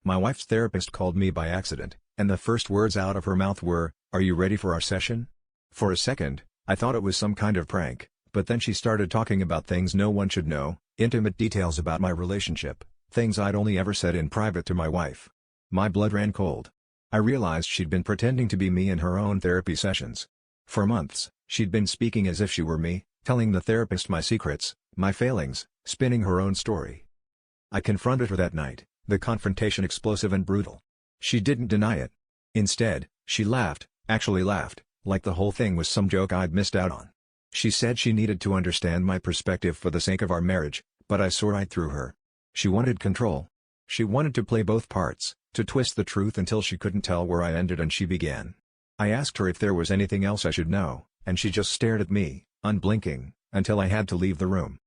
My wife's therapist called me by accident, and the first words out of her mouth were, "Are you ready for our session?" For a second, I thought it was some kind of prank, but then she started talking about things no one should know, intimate details about my relationship, things I'd only ever said in private to my wife. My blood ran cold. I realized she'd been pretending to be me in her own therapy sessions. For months, she'd been speaking as if she were me, telling the therapist my secrets, my failings, spinning her own story. I confronted her that night, the confrontation explosive and brutal. She didn't deny it. Instead, she laughed, actually laughed, like the whole thing was some joke I'd missed out on. She said she needed to understand my perspective for the sake of our marriage, but I saw right through her. She wanted control. She wanted to play both parts, to twist the truth until she couldn't tell where I ended and she began. I asked her if there was anything else I should know, and she just stared at me, unblinking, until I had to leave the room.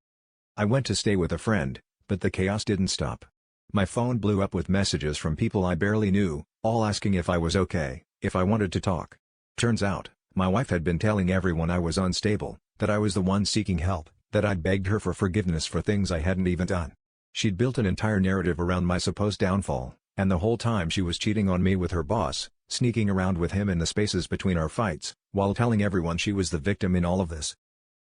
I went to stay with a friend, but the chaos didn't stop. My phone blew up with messages from people I barely knew, all asking if I was okay, if I wanted to talk. Turns out, my wife had been telling everyone I was unstable, that I was the one seeking help, that I'd begged her for forgiveness for things I hadn't even done. She'd built an entire narrative around my supposed downfall, and the whole time she was cheating on me with her boss, sneaking around with him in the spaces between our fights, while telling everyone she was the victim in all of this.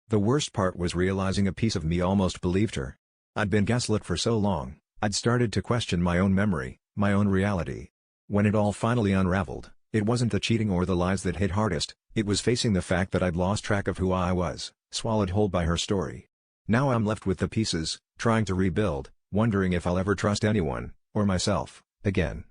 The worst part was realizing a piece of me almost believed her. I'd been gaslit for so long, I'd started to question my own memory, my own reality. When it all finally unraveled, it wasn't the cheating or the lies that hit hardest, it was facing the fact that I'd lost track of who I was, swallowed whole by her story. Now I'm left with the pieces, trying to rebuild, wondering if I'll ever trust anyone, or myself, again.